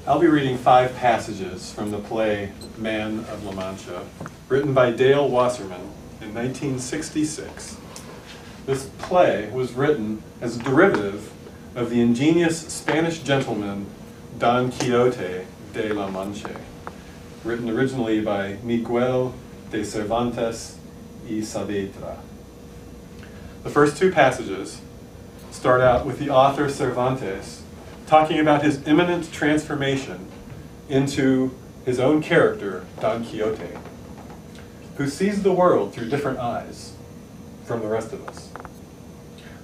I'll be reading 5 passages from the play Man of La Mancha, written by Dale Wasserman in 1966. This play was written as a derivative of the ingenious Spanish gentleman Don Quixote de la Mancha, written originally by Miguel de Cervantes y Saavedra. The first 2 passages start out with the author Cervantes talking about his imminent transformation into his own character, Don Quixote, who sees the world through different eyes from the rest of us.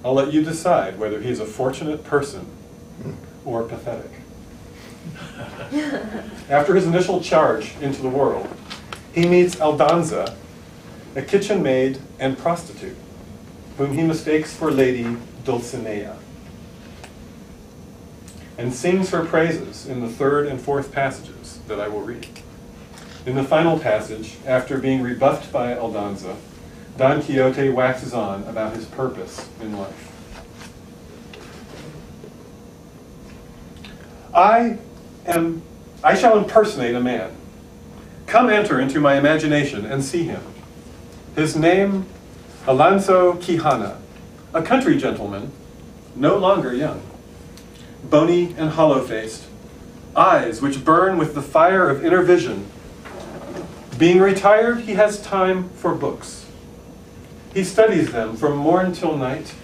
I'll let you decide whether he's a fortunate person or pathetic. After his initial charge into the world, he meets Aldonza, a kitchen maid and prostitute, whom he mistakes for Lady Dulcinea, and sings her praises in the 3rd and 4th passages that I will read. In the final passage, after being rebuffed by Aldonza, Don Quixote waxes on about his purpose in life. I shall impersonate a man. Come enter into my imagination and see him. His name, Alonso Quijana, a country gentleman, no longer young, bony and hollow-faced, eyes which burn with the fire of inner vision. Being retired, he has time for books. He studies them from morn till night,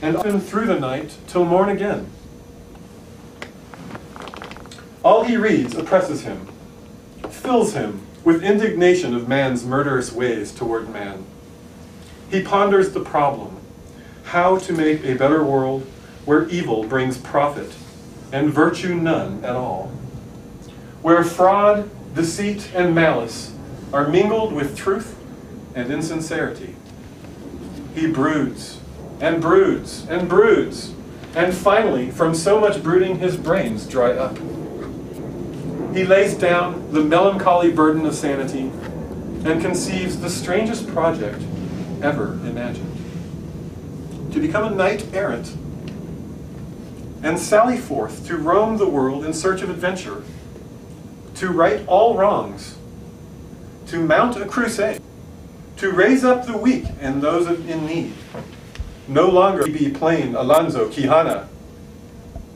and often through the night till morn again. All he reads oppresses him, fills him with indignation of man's murderous ways toward man. He ponders the problem, how to make a better world where evil brings profit and virtue none at all, where fraud, deceit, and malice are mingled with truth and insincerity. He broods and broods and broods, and finally, from so much brooding, his brains dry up. He lays down the melancholy burden of sanity and conceives the strangest project ever imagined: to become a knight-errant and sally forth to roam the world in search of adventure, to right all wrongs, to mount a crusade, to raise up the weak and those in need. No longer be plain Alonso Quijana,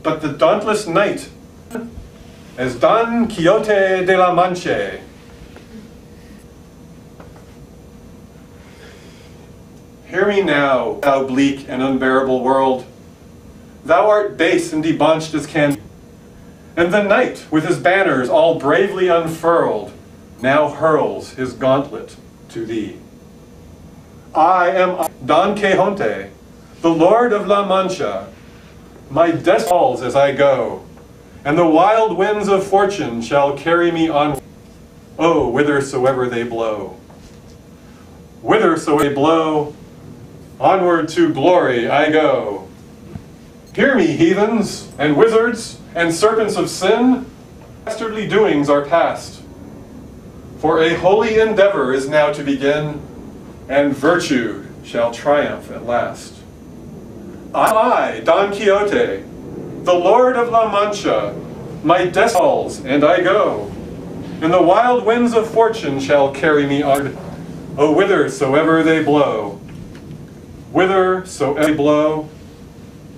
but the dauntless knight as Don Quixote de la Mancha. Hear me now, thou bleak and unbearable world. Thou art base and debauched as can be, and the knight, with his banners all bravely unfurled, now hurls his gauntlet to thee. I am Don Quixote, the Lord of La Mancha. My destiny falls as I go, and the wild winds of fortune shall carry me on, oh, whithersoever they blow. Whithersoever they blow, onward to glory I go. Hear me, heathens, and wizards, and serpents of sin. Dastardly doings are past, for a holy endeavor is now to begin, and virtue shall triumph at last. I, Don Quixote, the Lord of La Mancha, my destiny falls, and I go, and the wild winds of fortune shall carry me on, oh, whithersoever they blow. Whithersoever they blow,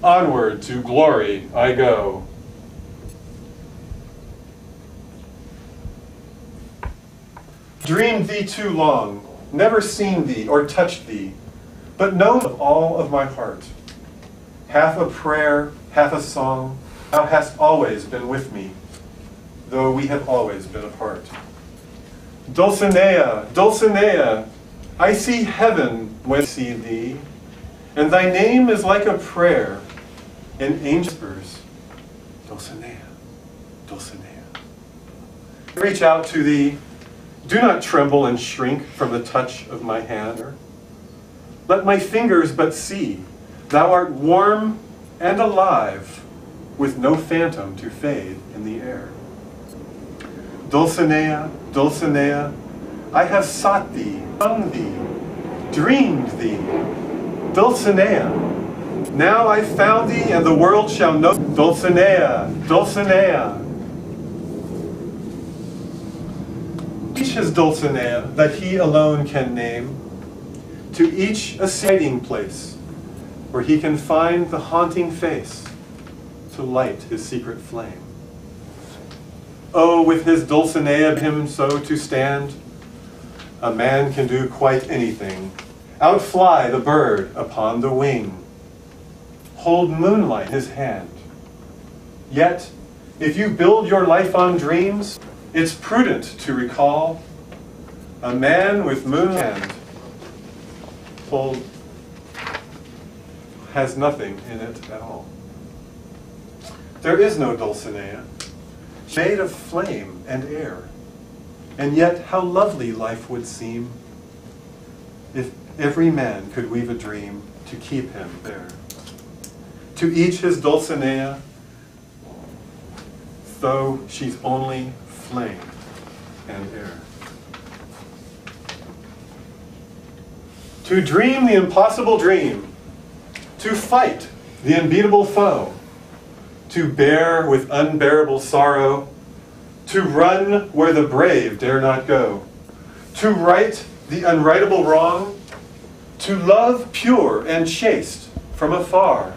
onward to glory I go. Dreamed thee too long, never seen thee or touched thee, but known of all of my heart. Half a prayer, half a song, thou hast always been with me, though we have always been apart. Dulcinea, Dulcinea, I see heaven when I see thee, and thy name is like a prayer, and angel whispers, Dulcinea, Dulcinea. I reach out to thee, do not tremble and shrink from the touch of my hand. Let my fingers but see, thou art warm and alive, with no phantom to fade in the air. Dulcinea, Dulcinea, I have sought thee, sung thee, dreamed thee. Dulcinea, now I found thee, and the world shall know. Dulcinea, Dulcinea. each his Dulcinea that he alone can name, to each a hiding place where he can find the haunting face to light his secret flame. Oh, with his Dulcinea him so to stand, a man can do quite anything, outfly the bird upon the wing, hold moonlight in his hand. Yet, if you build your life on dreams, it's prudent to recall a man with moon hand has nothing in it at all. There is no Dulcinea, made of flame and air, and yet how lovely life would seem if every man could weave a dream to keep him there. To each his Dulcinea, though she's only flame and air. To dream the impossible dream, to fight the unbeatable foe, to bear with unbearable sorrow, to run where the brave dare not go, to right the unrightable wrong, to love pure and chaste from afar,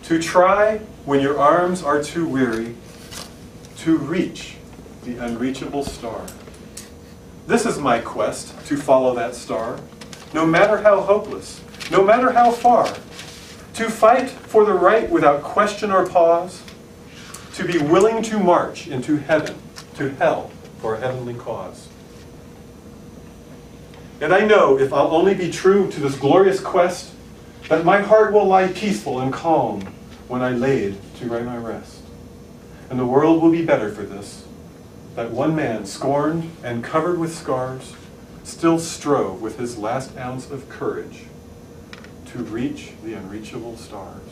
to try when your arms are too weary, to reach the unreachable star. This is my quest, to follow that star, no matter how hopeless, no matter how far, to fight for the right without question or pause, to be willing to march into heaven, to hell for a heavenly cause. And I know if I'll only be true to this glorious quest, that my heart will lie peaceful and calm when I laid to my rest. And the world will be better for this, that one man, scorned and covered with scars, still strove with his last ounce of courage to reach the unreachable stars.